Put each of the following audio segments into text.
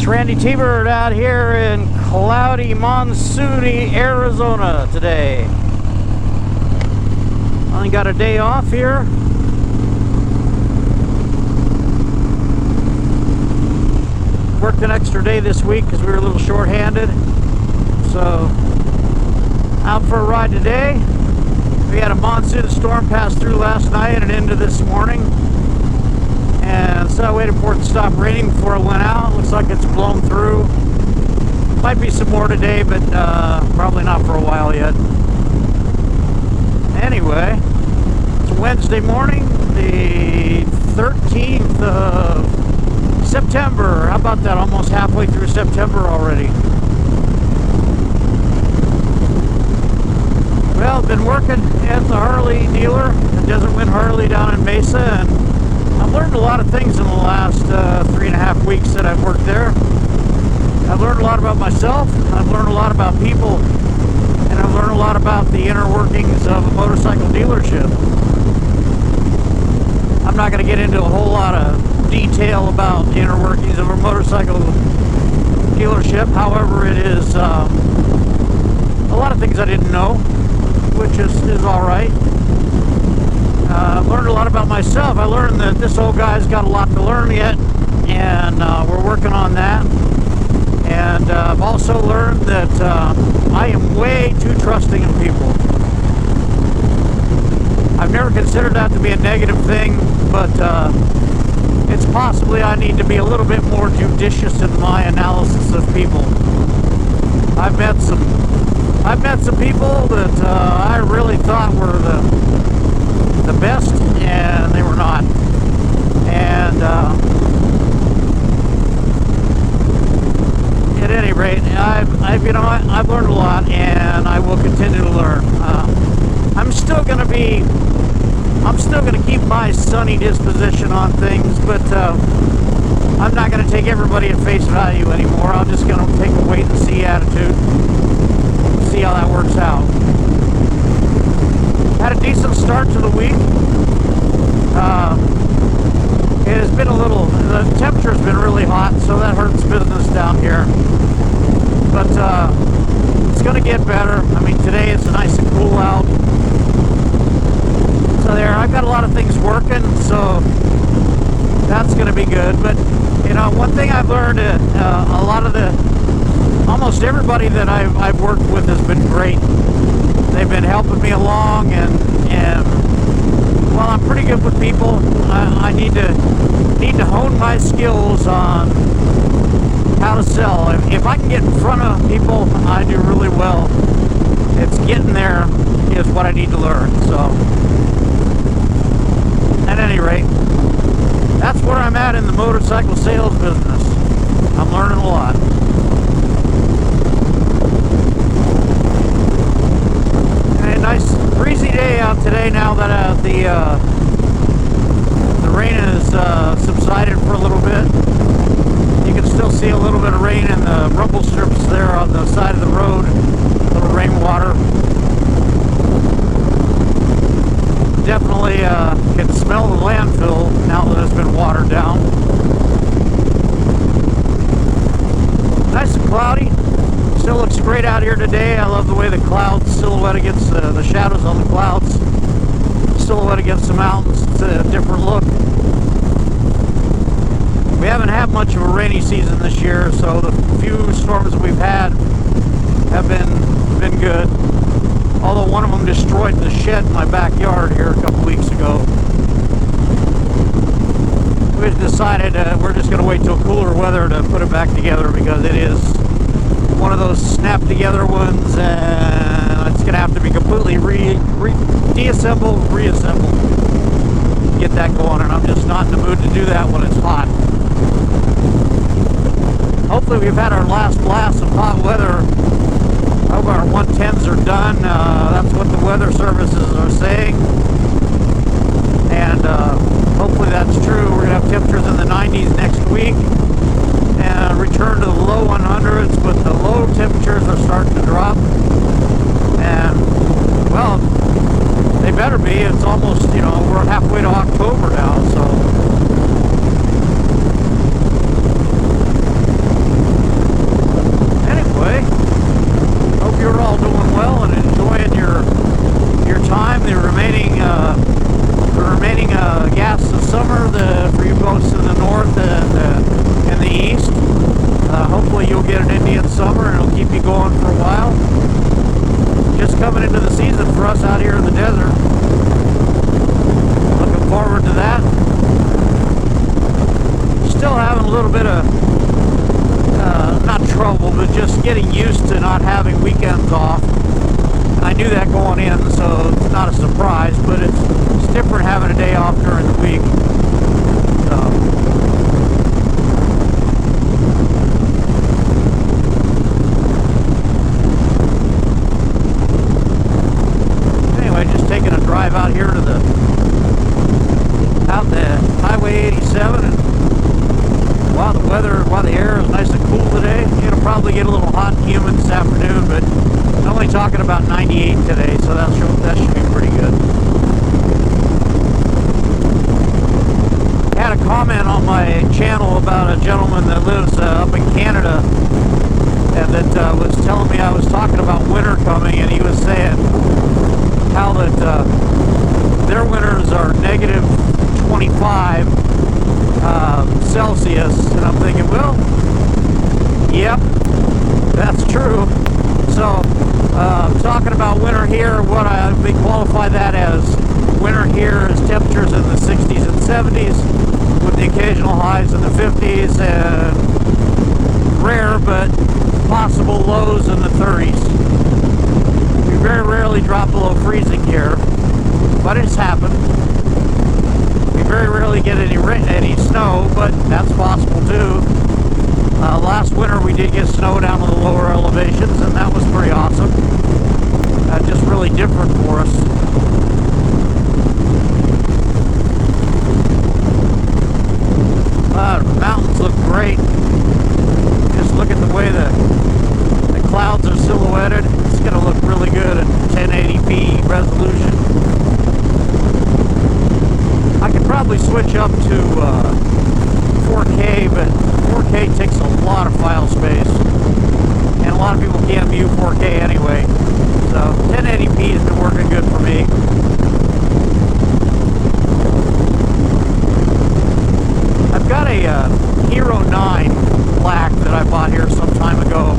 Randytbird out here in cloudy, monsoony Arizona today. Only got a day off here. Worked an extra day this week because we were a little short-handed. So, out for a ride today. We had a monsoon storm pass through last night and into this morning. And so I waited for it to stop raining before I went out. Looks like it's blown through. Might be some more today, but probably not for a while yet. Anyway, it's Wednesday morning, the 13th of September. How about that? Almost halfway through September already. Well, I've been working at the Harley dealer, the Desert Wind Harley down in Mesa, and I've learned a lot of things in the last 3.5 weeks that I've worked there. I've learned a lot about myself, I've learned a lot about people, and I've learned a lot about the inner workings of a motorcycle dealership. I'm not going to get into a whole lot of detail about the inner workings of a motorcycle dealership. However, it is a lot of things I didn't know, which is alright. I've learned a lot about myself. I learned that this old guy's got a lot to learn yet, and we're working on that. And I've also learned that I am way too trusting in people. I've never considered that to be a negative thing, but it's possibly I need to be a little bit more judicious in my analysis of people. I've met some people that I really thought were the best, and they were not. And at any rate, I've learned a lot, and I will continue to learn. I'm still going to keep my sunny disposition on things, but I'm not going to take everybody at face value anymore. I'm just going to take a wait and see attitude, see how that works out. Had a decent start to the week. It has been the temperature's been really hot, so that hurts business down here. But it's going to get better. I mean, today it's nice and cool out. So I've got a lot of things working, so that's going to be good. But, you know, one thing I've learned, almost everybody that I've worked with has been great. They've been helping me along, and well, I'm pretty good with people. I need to hone my skills on how to sell. If I can get in front of people, I do really well. It's getting there is what I need to learn. So, at any rate, that's where I'm at in the motorcycle sales business. I'm learning a lot. Nice breezy day out today now that the rain has subsided for a little bit. You can still see a little bit of rain in the rumble strips there on the side of the road, a little rainwater. Definitely can smell the landfill now that it's been watered down. Nice and cloudy. Still looks great out here today. I love the way the clouds silhouette against the shadows on the clouds, silhouette against the mountains. It's a different look. We haven't had much of a rainy season this year, so the few storms that we've had have been good. Although one of them destroyed the shed in my backyard here a couple weeks ago. We decided we're just going to wait till cooler weather to put it back together, because it is one of those snap together ones, and it's going to have to be completely deassembled, reassembled to get that going, and I'm just not in the mood to do that when it's hot. Hopefully we've had our last blast of hot weather. I hope our 110s are done. That's what the weather services are saying, and hopefully that's true. We're going to have temperatures in the 90s next week and return to the low 100s, but the low temperatures are starting to drop, and well, they better be. It's almost, you know, we're halfway to October now, so get an Indian summer, and it'll keep you going for a while. Just coming into the season for us out here in the desert. Looking forward to that. Still having a little bit of, not trouble, but just getting used to not having weekends off. I knew that going in, so it's not a surprise, but it's different having a day off during the week. Anyway, just taking a drive out here to the Highway 87, and while the air is nice and cool today, it'll probably get a little hot and humid this afternoon, but I'm only talking about 98 today, so that should be pretty good. I had a comment on my channel about a gentleman that lives up in Canada, and that was telling me I was talking about winter coming, and he was saying how that their winters are negative 25 Celsius, and I'm thinking, well, yep, that's true. So, talking about winter here, what we qualify that as winter here is temperatures in the 60s and 70s, with the occasional highs in the 50s, and rare but possible lows in the 30s. We very rarely drop below freezing here, but it's happened. We very rarely get any snow, but that's possible too. Last winter we did get snow down on the lower elevations, and that was pretty awesome. Just really different for us. The mountains look great. Just look at the way the clouds are silhouetted. It's going to look really good at 1080p resolution. I could probably switch up to 4K, but 4K takes a lot of file space, and a lot of people can't view 4K anyway. So 1080p has been working good for me. I've got a Hero 9 black that I bought here some time ago,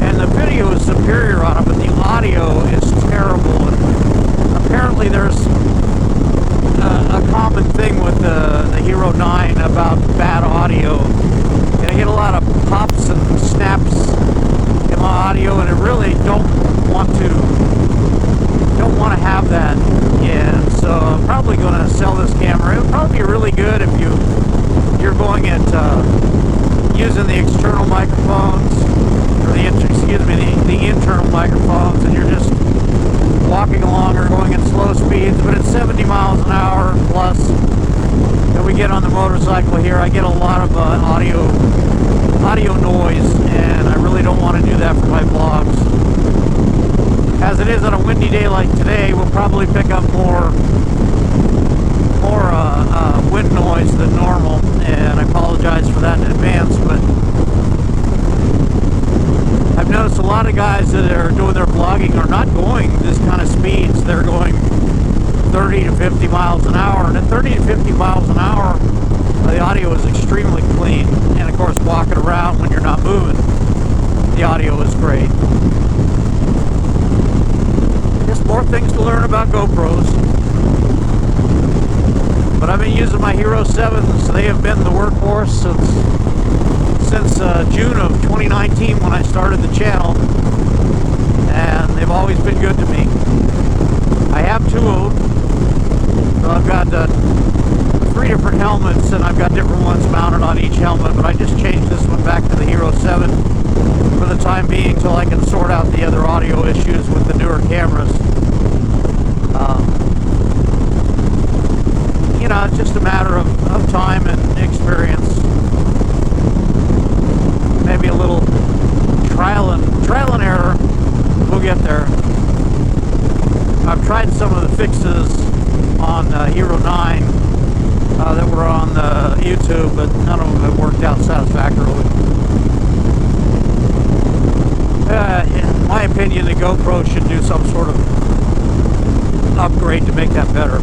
and the video is superior on it, but the audio is terrible. And apparently there's a common thing with the Hero 9 about bad audio, and I get a lot of pops and snaps in my audio, and I really don't want to have that. Yeah, so I'm probably going to sell this camera. It would probably be really good if you're going at using the external microphones, or the internal microphones, and you're just walking along or going at slow speeds, but at 70 miles an hour plus. And we get on the motorcycle here, I get a lot of audio noise, and I really don't want to do that for my vlogs. As it is on a windy day like today, we'll probably pick up more wind noise than normal, and I apologize for that in advance, but I've noticed a lot of guys that are doing their vlogging are not going this kind of speeds. They're going 30 to 50 miles an hour, and at 30 to 50 miles an hour, the audio is extremely clean, and of course walking around when you're not moving, the audio is great. Just more things to learn about GoPros. But I've been using my Hero 7s. They have been the workhorse since June of 2019 when I started the channel, and they've always been good to me. I have two of them, so I've got 3 different helmets, and I've got different ones mounted on each helmet, but I just changed this one back to the Hero 7 for the time being until I can sort out the other audio issues with the newer cameras. You know, it's just a matter of time and experience. Maybe a little trial and error. We'll get there. I've tried some of the fixes on Hero 9 that were on YouTube, but none of them have worked out satisfactorily. In my opinion, the GoPro should do some sort of upgrade to make that better.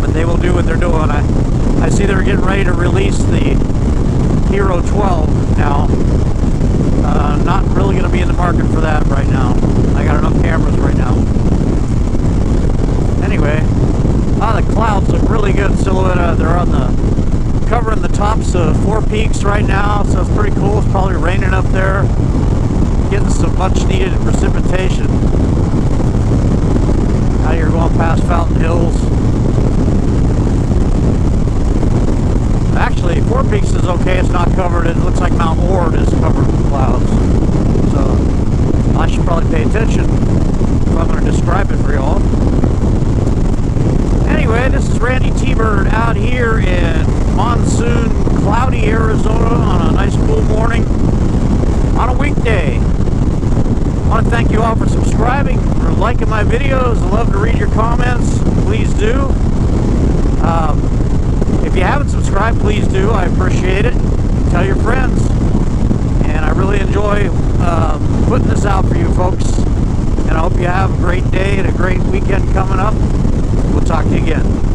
But they will do what they're doing. I see they're getting ready to release the Hero 12 now. Not really going to be in the market for that right now. I got enough cameras right now. Anyway, the clouds look really good in silhouette. They're on the covering the tops of 4 peaks right now, so it's pretty cool. It's probably raining up there. Getting some much needed precipitation. Out here going past Fountain Hills. Actually, 4 Peaks is okay. It's not covered. It looks like Mount Ord is covered with clouds. So I should probably pay attention if I'm going to describe it for y'all. Anyway, this is Randytbird out here in monsoon, cloudy Arizona on a nice cool morning on a weekday. I want to thank you all for subscribing, for liking my videos. I love to read your comments. Please do. If you haven't subscribed, please do. I appreciate it. Tell your friends. And I really enjoy putting this out for you folks. And I hope you have a great day and a great weekend coming up. We'll talk to you again.